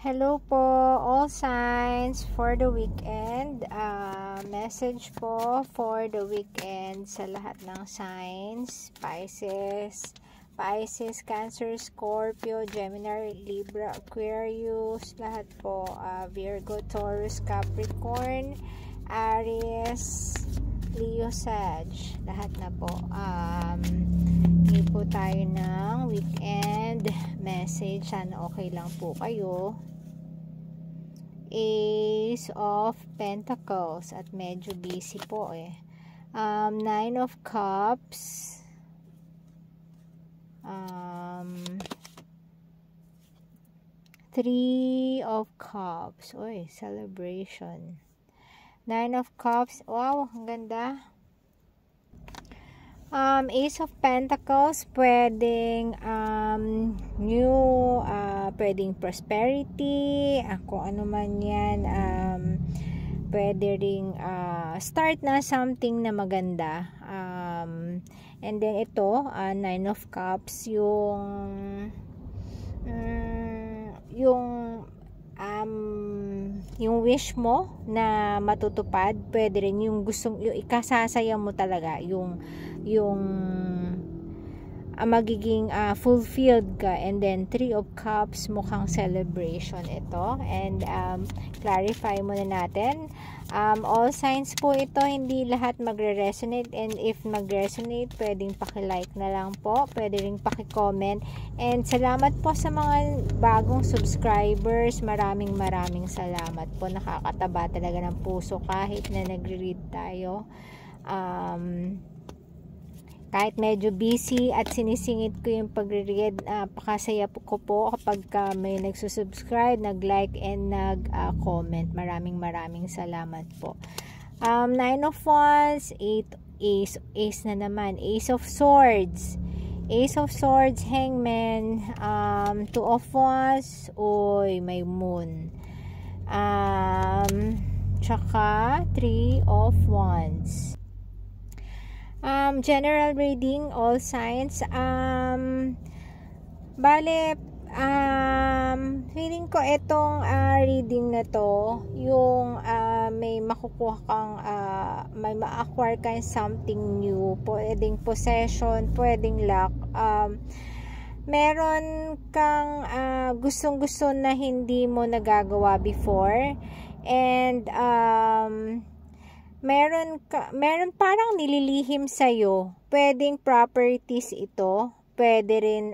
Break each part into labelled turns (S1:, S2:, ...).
S1: Hello po, all signs for the weekend. Message po for the weekend sa lahat ng signs. Pisces, Cancer, Scorpio, Gemini, Libra, Aquarius, lahat po. Virgo, Taurus, Capricorn, Aries, Leo, Sag, lahat na po. Hindi po tayo ng weekend message. Sana okay lang po kayo. Ace of Pentacles at medyo busy po Nine of Cups, Three of Cups. Oy, celebration. Nine of Cups. Wow, ang ganda. Ace of Pentacles, pwedeng new, pwedeng prosperity, kung ano man yan, pwede ring start na something na maganda. And then ito, Nine of Cups, yung wish mo na matutupad, pwede rin yung gustong, yung ikasasaya mo talaga, yung magiging fulfilled ka. And then Three of Cups, mukhang celebration ito. And clarify muna natin, all signs po ito, hindi lahat magre-resonate, and if mag-resonate, pwedeng paki-like na lang po, pwede ring paki-comment. And salamat po sa mga bagong subscribers, maraming salamat po, nakakataba talaga ng puso kahit na nagre-read tayo. Kahit medyo busy at sinisingit ko yung pagre-read, pakasaya ko po kapag may nagsusubscribe, nag-like, and nag-comment. Maraming salamat po. Nine of Wands, Ace na naman. Ace of Swords, Hangman, Two of Wands, oy, may Moon. Tsaka Three of Wands. General reading, all signs. Feeling ko itong reading na to, yung may makukuha kang, may ma-acquire kang something new, pwedeng possession, pwedeng luck, meron kang gustong-gusto na hindi mo nagagawa before, and meron parang nililihim sa'yo. Pwedeng properties ito. Pwede rin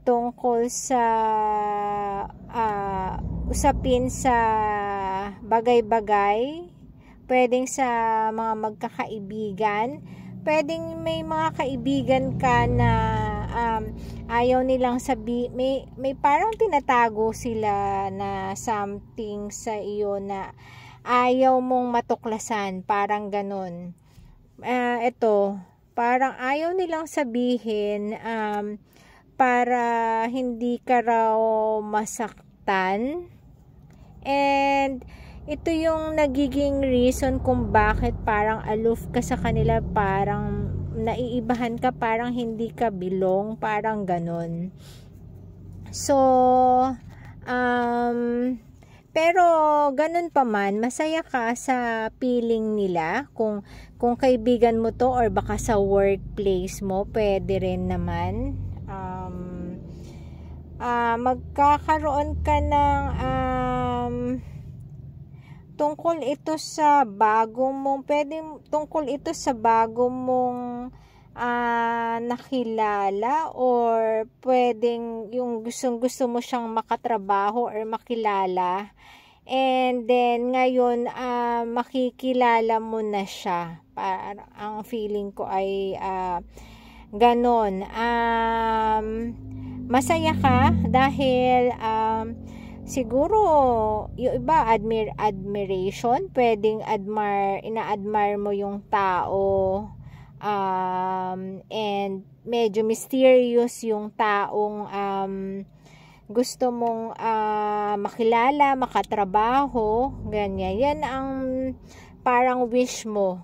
S1: tungkol sa usapin sa bagay-bagay. Pwedeng sa mga magkakaibigan. Pwedeng may mga kaibigan ka na ayaw nilang may parang tinatago sila na something sa iyo na ayaw mong matuklasan, parang ganun. Ito, parang ayaw nilang sabihin para hindi ka raw masaktan. And ito yung nagiging reason kung bakit parang aloof ka sa kanila, parang naiibahan ka, parang hindi ka belong, parang ganun. So, pero ganun pa man, masaya ka sa feeling nila. Kung kaibigan mo to, or baka sa workplace mo, pwede rin naman. Magkakaroon ka ng tungkol ito sa bago mong nakilala, or pwedeng yung gusto mo siyang makatrabaho or makilala, and then ngayon makikilala mo na siya. Ang feeling ko ay ganon. Masaya ka dahil siguro yung iba admiration, pwedeng ina-admire mo yung tao. And medyo mysterious yung taong gusto mong makilala, makatrabaho, ganyan. Yan ang parang wish mo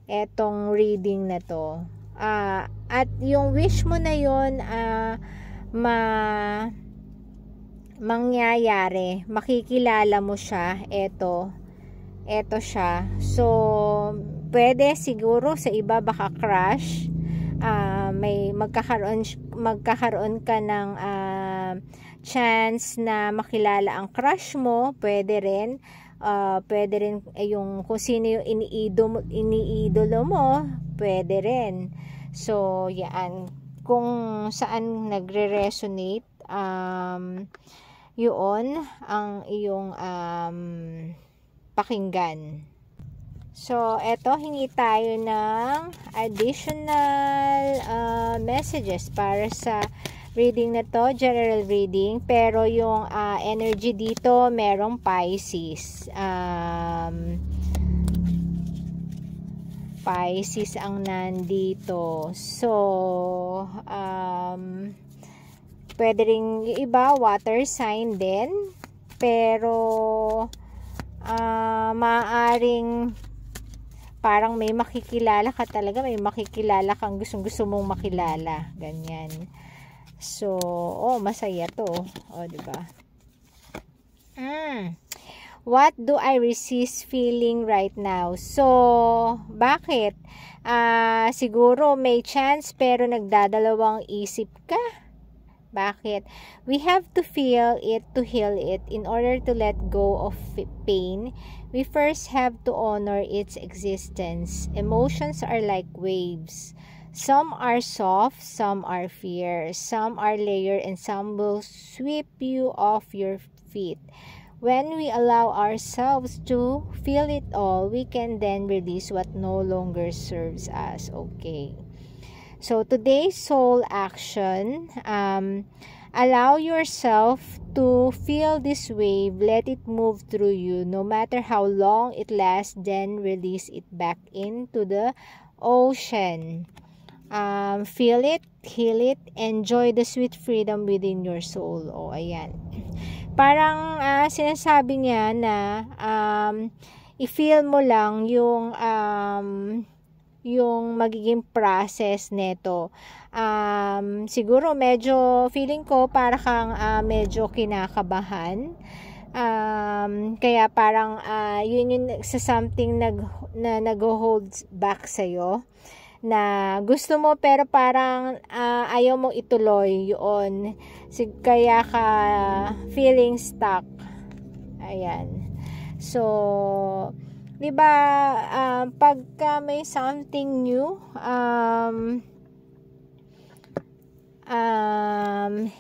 S1: etong reading na to. At yung wish mo na yun, mangyayari, makikilala mo siya. Eto siya. So pwede siguro sa iba baka crush, may magkakaroon ka ng chance na makilala ang crush mo. Pwede rin yung kung sino yung iniidolo mo, pwede rin. So yan, kung saan nagre-resonate, yun ang iyong pakinggan. So eto, hingi tayo ng additional messages para sa reading na to, general reading, pero yung energy dito merong Pisces. Pisces ang nandito. So pwede ring yung iba water sign din, pero maaaring parang may makikilala ka talaga, may makikilala kang gusto mong makilala, ganyan. So, masaya to. Diba? What do I resist feeling right now? So, bakit? Siguro may chance pero nagdadalawang isip ka. Bakit? We have to feel it to heal it. In order to let go of pain, we first have to honor its existence. Emotions are like waves. Some are soft, some are fierce, some are layered, and some will sweep you off your feet. When we allow ourselves to feel it all, we can then release what no longer serves us. Okay. So today's soul action, allow yourself to feel this wave, let it move through you, no matter how long it lasts, then release it back into the ocean. Feel it, heal it, enjoy the sweet freedom within your soul. Ayan. Parang sinasabi niya na i-feel mo lang yung magiging process neto. Siguro medyo feeling ko para kang medyo kinakabahan. Kaya parang yun yung sa something na nag-hold back sa'yo, na gusto mo pero parang ayaw mo ituloy yun. Kaya ka feeling stuck. Ayan. So, di ba, pagka may something new,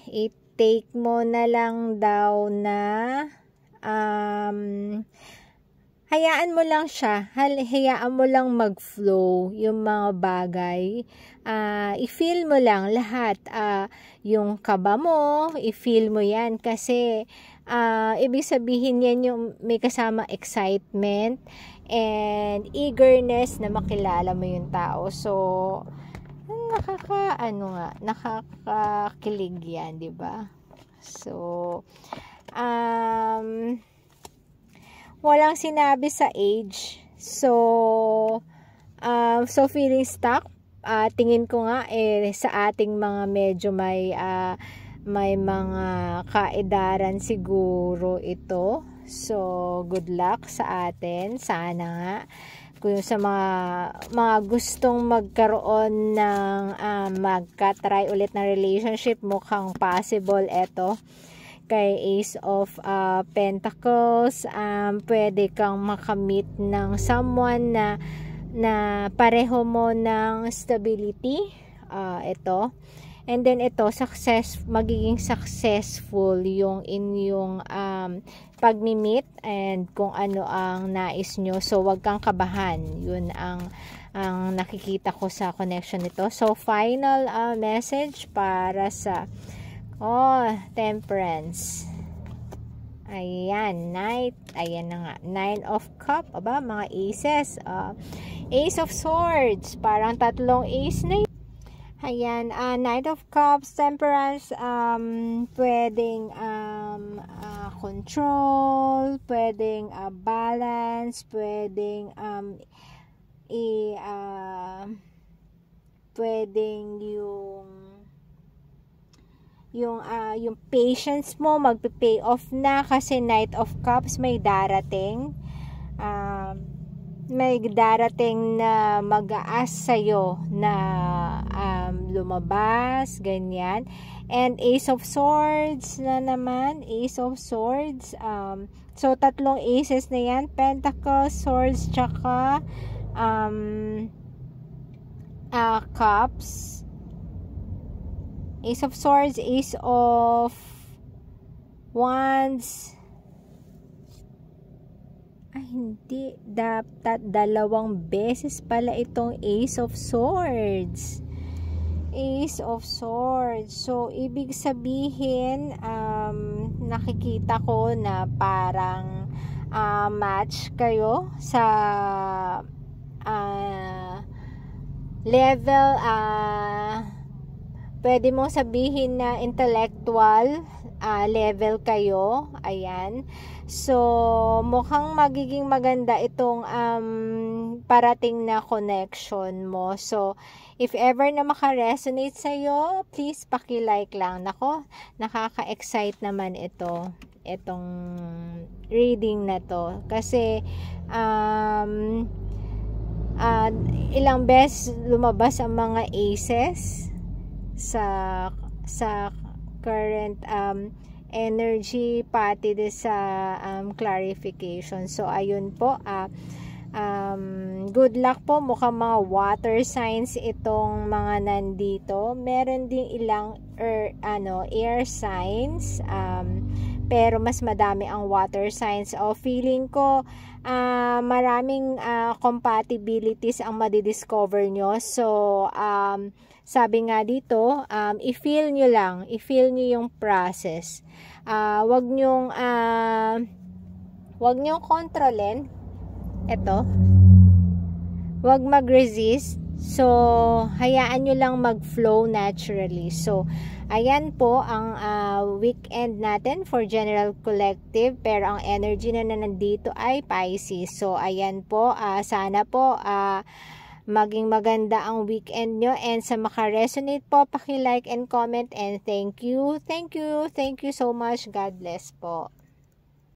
S1: i-take mo na lang daw na hayaan mo lang siya. Hayaan mo lang mag-flow yung mga bagay. I-feel mo lang lahat. Yung kaba mo, i-feel mo yan. Kasi, ibig sabihin yan yung may kasama excitement and eagerness na makilala mo yung tao. So, nakakakilig yan, di ba? So, walang sinabi sa age. So feeling stuck, tingin ko nga sa ating mga medyo may mga kaedaran siguro ito. So good luck sa atin. Sana nga kung sa mga gustong magkaroon ng magka-try ulit na relationship, mukhang possible ito. Kay Ace of Pentacles, pwede kang makamit ng someone na pareho mo ng stability. Ito. And then ito, magiging successful yung inyong pagmi-meet and kung ano ang nais nyo. So, wag kang kabahan. Yun ang nakikita ko sa connection nito. So, final message para sa Temperance. Ayan, ayan na nga. 9 of Cups. Aba, mga aces. Ace of Swords. Parang tatlong ace na yun. Ayan, Knight of Cups, Temperance, pwedeng control, pwedeng balance, pwedeng pwedeng yung patience mo magpe-pay off na kasi Knight of Cups may darating. May darating na mag-aas sa'yo na lumabas, ganyan. And Ace of Swords na naman, Ace of Swords. So, tatlong aces na yan, Pentacles, Swords, tsaka Cups. Ace of Swords, Ace of Wands. Ay, hindi. Dapat dalawang beses pala itong Ace of Swords. Ace of Swords. So, ibig sabihin, nakikita ko na parang match kayo sa level, pwede mong sabihin na intellectual level kayo. Ayan. So, mukhang magiging maganda itong parating na connection mo. So, if ever na maka-resonate sa'yo, please paki-like lang. Nako, nakaka-excite naman itong reading na to. Kasi, ilang beses lumabas ang mga aces sa current energy pati din sa clarification. So ayun po, good luck po. Mukhang mga water signs itong mga nandito. Meron ding ilang air signs, pero mas madami ang water signs. O feeling ko maraming compatibilities ang madidiscover nyo. So sabi nga dito, i-feel nyo lang, i-feel nyo yung process. Wag nyong kontrolin. Ito. Wag mag-resist. So, hayaan nyo lang mag-flow naturally. So, ayan po ang weekend natin for General Collective. Pero ang energy na nandito ay Pisces. So, ayan po. Sana po maging maganda ang weekend nyo. And sa maka-resonate po, paki-like and comment. And thank you. Thank you. Thank you so much. God bless po.